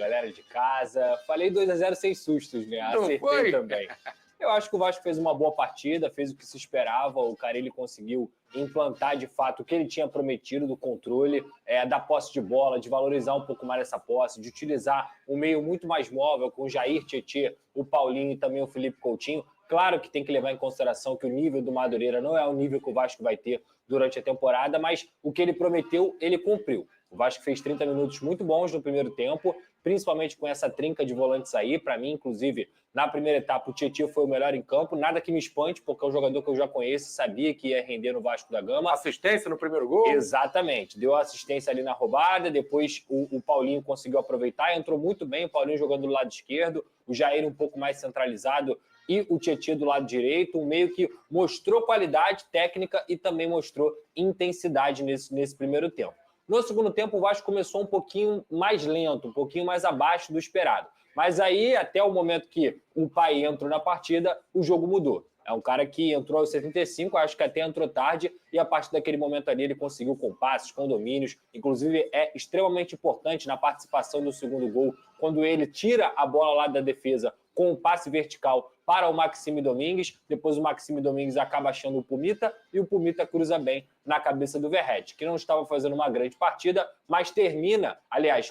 galera de casa. Falei 2-0 sem sustos, né? Acertei também. Eu acho que o Vasco fez uma boa partida, fez o que se esperava. O Carille conseguiu implantar, de fato, o que ele tinha prometido do controle, da posse de bola, de valorizar um pouco mais essa posse, de utilizar um meio muito mais móvel com o Jair, Tietê, o Paulinho e também o Felipe Coutinho. Claro que tem que levar em consideração que o nível do Madureira não é o nível que o Vasco vai ter durante a temporada, mas o que ele prometeu, ele cumpriu. O Vasco fez 30 minutos muito bons no primeiro tempo, principalmente com essa trinca de volantes aí. Para mim, inclusive, na primeira etapa, o Tietê foi o melhor em campo. Nada que me espante, porque é um jogador que eu já conheço, sabia que ia render no Vasco da Gama. Assistência no primeiro gol? Exatamente. Deu assistência ali na roubada, depois o Paulinho conseguiu aproveitar, entrou muito bem, o Paulinho jogando do lado esquerdo, o Jair um pouco mais centralizado e o Tietê do lado direito, um meio que mostrou qualidade técnica e também mostrou intensidade nesse primeiro tempo. No segundo tempo, o Vasco começou um pouquinho mais lento, um pouquinho mais abaixo do esperado. Mas aí, até o momento que o Pai entrou na partida, o jogo mudou. É um cara que entrou aos 75, acho que até entrou tarde, e a partir daquele momento ali ele conseguiu com passes, com domínios. Inclusive, é extremamente importante na participação do segundo gol, quando ele tira a bola lá da defesa com um passe vertical para o Maxime Domingues. Depois o Maxime Domingues acaba achando o Pumita, e o Pumita cruza bem na cabeça do Verratti, que não estava fazendo uma grande partida, mas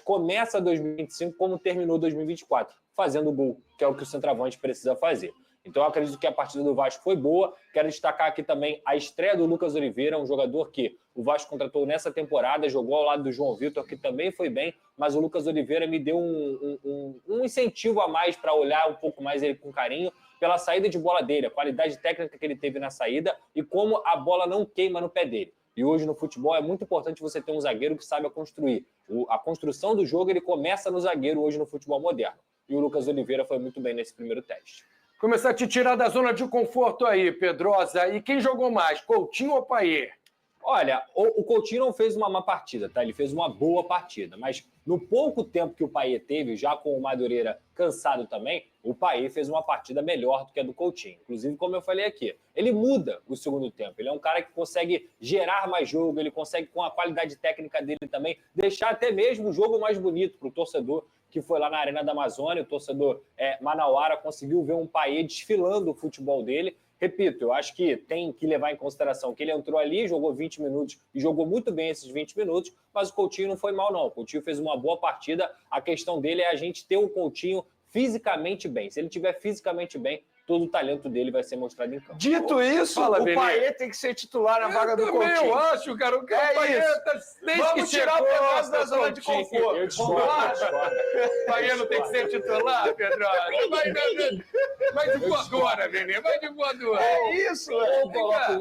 começa 2025 como terminou 2024, fazendo o gol, que é o que o centroavante precisa fazer. Então eu acredito que a partida do Vasco foi boa. Quero destacar aqui também a estreia do Lucas Oliveira, um jogador que o Vasco contratou nessa temporada, jogou ao lado do João Vitor, que também foi bem, mas o Lucas Oliveira me deu um incentivo a mais para olhar um pouco mais ele com carinho, pela saída de bola dele, a qualidade técnica que ele teve na saída e como a bola não queima no pé dele. E hoje no futebol é muito importante você ter um zagueiro que saiba construir. A construção do jogo ele começa no zagueiro hoje no futebol moderno. E o Lucas Oliveira foi muito bem nesse primeiro teste. Começar a te tirar da zona de conforto aí, Pedrosa. E quem jogou mais, Coutinho ou Payet? Olha, o Coutinho não fez uma má partida, tá? Ele fez uma boa partida, mas no pouco tempo que o Payet teve, já com o Madureira cansado também, o Payet fez uma partida melhor do que a do Coutinho. Inclusive, como eu falei aqui, ele muda o segundo tempo. Ele é um cara que consegue gerar mais jogo, ele consegue, com a qualidade técnica dele também, deixar até mesmo o jogo mais bonito para o torcedor que foi lá na Arena da Amazônia. O torcedor manauara conseguiu ver um Payet desfilando o futebol dele. Repito, eu acho que tem que levar em consideração que ele entrou ali, jogou 20 minutos e jogou muito bem esses 20 minutos, mas o Coutinho não foi mal, não. O Coutinho fez uma boa partida. A questão dele é a gente ter o Coutinho fisicamente bem. Se ele estiver fisicamente bem, todo o talento dele vai ser mostrado em campo. Dito isso, o Payet tem que ser titular na vaga do Coutinho. Eu acho, cara. O Payet vamos tirar o Pedrosa da zona de conforto. Eu discordo. O Payet não tem que ser titular, Pedrosa. Vai de voadora, Nenê. Vai de voadora. É isso,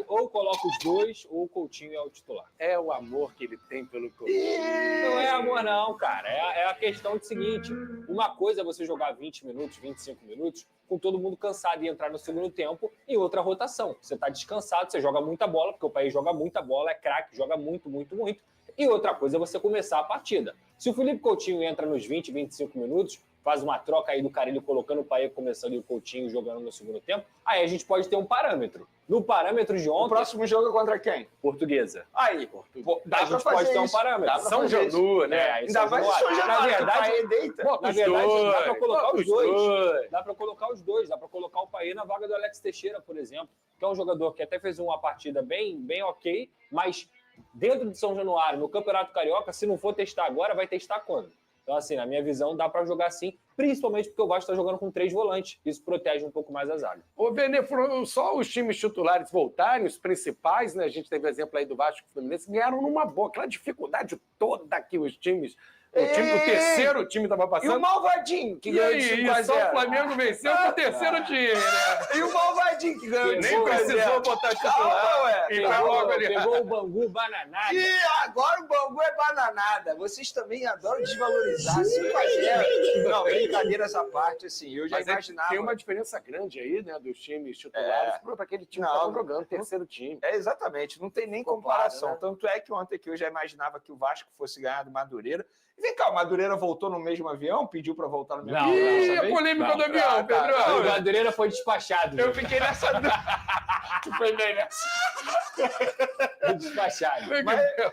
ou coloca os dois, ou o Coutinho é o titular. É o amor que ele tem pelo Coutinho. Não é amor, não, cara. É a questão do seguinte: uma coisa é você jogar 20 minutos, 25 minutos, com todo mundo cansado e entrar no segundo tempo, e outra rotação. Você está descansado, você joga muita bola, porque o país joga muita bola, é craque, joga muito, muito, muito. E outra coisa é você começar a partida. Se o Felipe Coutinho entra nos 20, 25 minutos, faz uma troca aí do Carille colocando o Payet começando e o Coutinho jogando no segundo tempo, aí a gente pode ter um parâmetro. No parâmetro de ontem... O próximo jogo é contra quem? Portuguesa. Aí, a gente pode ter um parâmetro. São Janu, né? Ainda mais o São Janu, na verdade, deita. Na verdade, dá para colocar os dois. Dá para colocar os dois. Dá para colocar o Payet na vaga do Alex Teixeira, por exemplo, que é um jogador que até fez uma partida bem ok, mas dentro de São Januário, no Campeonato Carioca, se não for testar agora, vai testar quando? Então, assim, na minha visão, dá para jogar assim, principalmente porque o Vasco está jogando com 3 volantes. Isso protege um pouco mais a zaga. Ô, Vene, foram só os times titulares voltarem, os principais, né? A gente teve o exemplo aí do Vasco e do Fluminense, ganharam numa boa. Aquela dificuldade toda que os times... O terceiro time estava passando. E o Malvadinho, que ganhou de 5 a 0. Só o Flamengo venceu com o terceiro time, né? E o Malvadinho, que ganhou de 5 a 0. Nem precisou botar titular. Pegou o Bangu bananada. E agora o Bangu é bananada. Vocês também adoram desvalorizar 5 a 0. Não, brincadeira essa parte, assim, eu já imaginava. Tem uma diferença grande aí, né, dos times titulares para aquele time que estava jogando, terceiro time. Exatamente, não tem nem comparação. Né? Tanto é que ontem eu já imaginava que o Vasco fosse ganhar do Madureira. E vem cá, o Madureira voltou no mesmo avião, pediu para voltar no mesmo avião. Ih, a polêmica do avião, Pedro. O Madureira foi despachado. Eu fiquei nessa... Tu foi bem nessa. Foi despachado.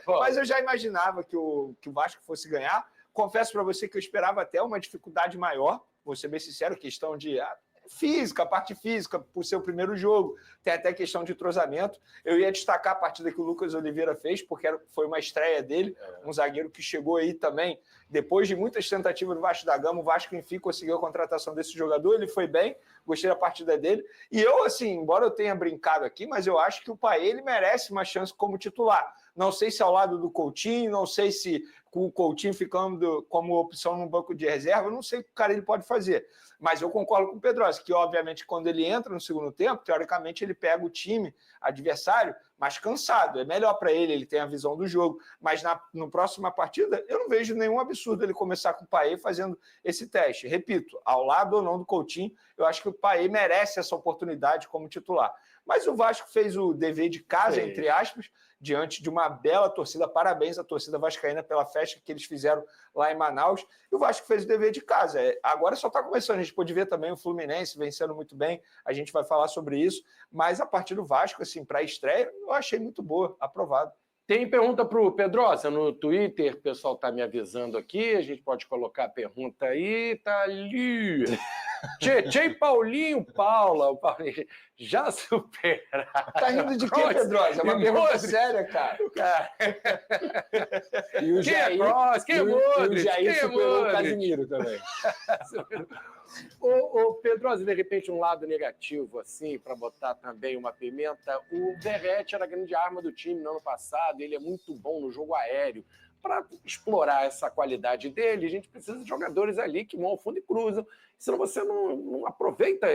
Mas eu já imaginava que o Vasco fosse ganhar, confesso para você que eu esperava até uma dificuldade maior, vou ser bem sincero, questão de física, a parte física, por ser o primeiro jogo, tem até questão de entrosamento. Eu ia destacar a partida que o Lucas Oliveira fez, porque foi uma estreia dele, um zagueiro que chegou aí também, depois de muitas tentativas do Vasco da Gama, o Vasco, enfim, conseguiu a contratação desse jogador, ele foi bem, gostei da partida dele, e eu, assim, embora eu tenha brincado aqui, mas eu acho que o Paê, ele merece uma chance como titular. Não sei se ao lado do Coutinho, não sei se com o Coutinho ficando como opção no banco de reserva, eu não sei o que o cara ele pode fazer. Mas eu concordo com o Pedrosa, que obviamente quando ele entra no segundo tempo, teoricamente ele pega o time adversário mais cansado. É melhor para ele, ele tem a visão do jogo. Mas na próxima partida, eu não vejo nenhum absurdo ele começar com o Paê fazendo esse teste. Repito, ao lado ou não do Coutinho, eu acho que o Paê merece essa oportunidade como titular. Mas o Vasco fez o dever de casa, entre aspas, diante de uma bela torcida. Parabéns à torcida vascaína pela festa que eles fizeram lá em Manaus. E o Vasco fez o dever de casa. Agora só está começando. A gente pôde ver também o Fluminense vencendo muito bem. A gente vai falar sobre isso. Mas a partir do Vasco, assim, para a estreia, eu achei muito boa. Aprovado. Tem pergunta para o Pedrosa no Twitter. O pessoal está me avisando aqui. A gente pode colocar a pergunta aí. Tá ali. Tchê e Paulinho, Paula. O Paulinho já superaram. Tá rindo de quê, Pedrosa? É uma pergunta séria, cara. E o Jair, o Jair superou o Casimiro também. Ô, Pedrosa, de repente, um lado negativo, assim, para botar também uma pimenta. O Verratti era a grande arma do time no ano passado. Ele é muito bom no jogo aéreo. Para explorar essa qualidade dele, a gente precisa de jogadores ali que vão ao fundo e cruzam. Senão você não aproveita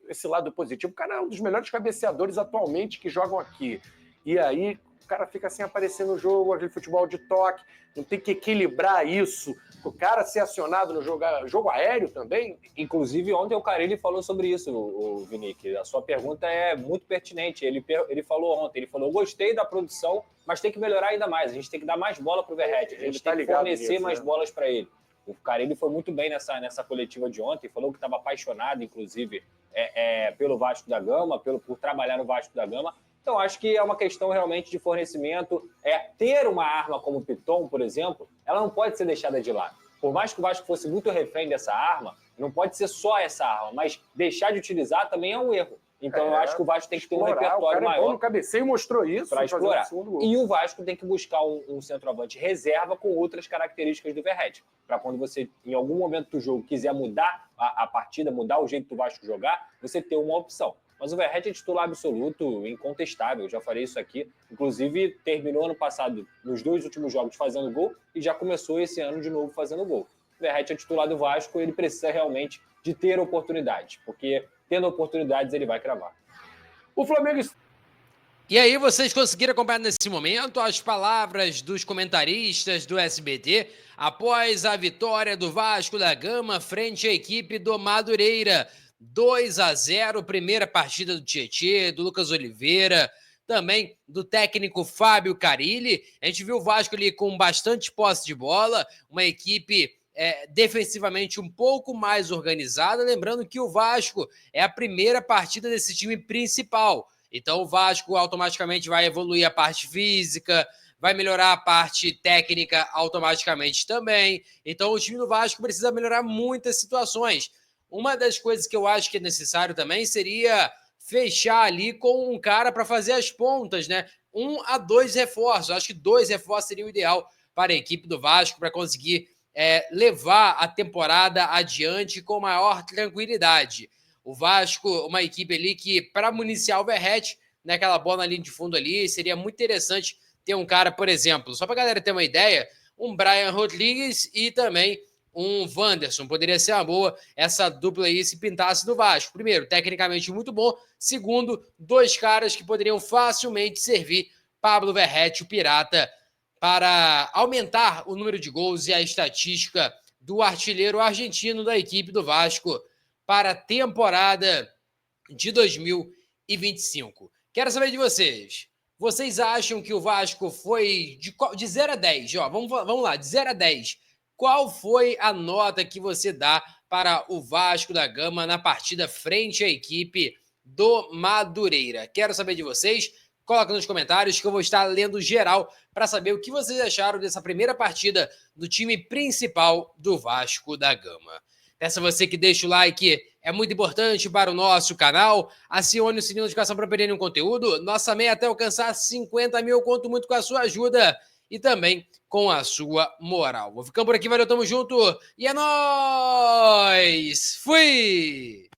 esse lado positivo. O cara é um dos melhores cabeceadores atualmente que jogam aqui. E aí o cara fica sem aparecer no jogo, aquele futebol de toque. Não tem que equilibrar isso. O cara ser acionado no jogo aéreo também. Inclusive, ontem o Carille falou sobre isso, o Vinique. A sua pergunta é muito pertinente. Ele falou ontem, eu gostei da produção, mas tem que melhorar ainda mais. A gente tem que dar mais bola para o Verratti. A gente tem que fornecer mais bolas para ele. O Carille foi muito bem nessa coletiva de ontem, falou que estava apaixonado, inclusive, pelo Vasco da Gama, por trabalhar no Vasco da Gama. Então, acho que é uma questão realmente de fornecimento. Ter uma arma como o Piton, por exemplo, ela não pode ser deixada de lado. Por mais que o Vasco fosse muito refém dessa arma, não pode ser só essa arma, mas deixar de utilizar também é um erro. Então, eu acho que o Vasco tem que ter um repertório maior. O no cabeceio mostrou isso para explorar. E o Vasco tem que buscar um centroavante reserva com outras características do Verratti. Para quando você, em algum momento do jogo, quiser mudar a partida, mudar o jeito do Vasco jogar, você ter uma opção. Mas o Verratti é titular absoluto, incontestável. Eu já falei isso aqui. Inclusive, terminou ano passado, nos 2 últimos jogos, fazendo gol e já começou esse ano de novo fazendo gol. O Verratti é titular do Vasco, ele precisa realmente de ter oportunidades, porque tendo oportunidades ele vai cravar. O Flamengo... E aí, vocês conseguiram acompanhar nesse momento as palavras dos comentaristas do SBT após a vitória do Vasco da Gama frente à equipe do Madureira. 2-0, primeira partida do Tietê, do Lucas Oliveira, também do técnico Fábio Carille. A gente viu o Vasco ali com bastante posse de bola, uma equipe defensivamente um pouco mais organizada. Lembrando que o Vasco é a primeira partida desse time principal. Então o Vasco automaticamente vai evoluir a parte física, vai melhorar a parte técnica automaticamente também. Então o time do Vasco precisa melhorar muitas situações. Uma das coisas que eu acho que é necessário também seria fechar ali com um cara para fazer as pontas, né? 1 a 2 reforços. Eu acho que 2 reforços seria o ideal para a equipe do Vasco para conseguir levar a temporada adiante com maior tranquilidade. O Vasco, uma equipe ali que, para municiar o Verratti, naquela bola na linha de fundo ali, seria muito interessante ter um cara, por exemplo, só para a galera ter uma ideia, um Brian Rodrigues e também um Wanderson. Poderia ser uma boa essa dupla aí se pintasse do Vasco. Primeiro, tecnicamente muito bom. Segundo, 2 caras que poderiam facilmente servir Pablo Verratti, o Pirata, para aumentar o número de gols e a estatística do artilheiro argentino da equipe do Vasco para a temporada de 2025. Quero saber de vocês. Vocês acham que o Vasco foi de 0 a 10? Ó, vamos lá, de 0 a 10. Qual foi a nota que você dá para o Vasco da Gama na partida frente à equipe do Madureira? Quero saber de vocês. coloca nos comentários que eu vou estar lendo geral para saber o que vocês acharam dessa primeira partida do time principal do Vasco da Gama. Peço a você que deixa o like, é muito importante para o nosso canal. Acione o sininho de notificação para perder nenhum conteúdo. Nossa meta é até alcançar 50 mil, conto muito com a sua ajuda e também com a sua moral. Vou ficando por aqui, valeu, tamo junto e é nóis! Fui!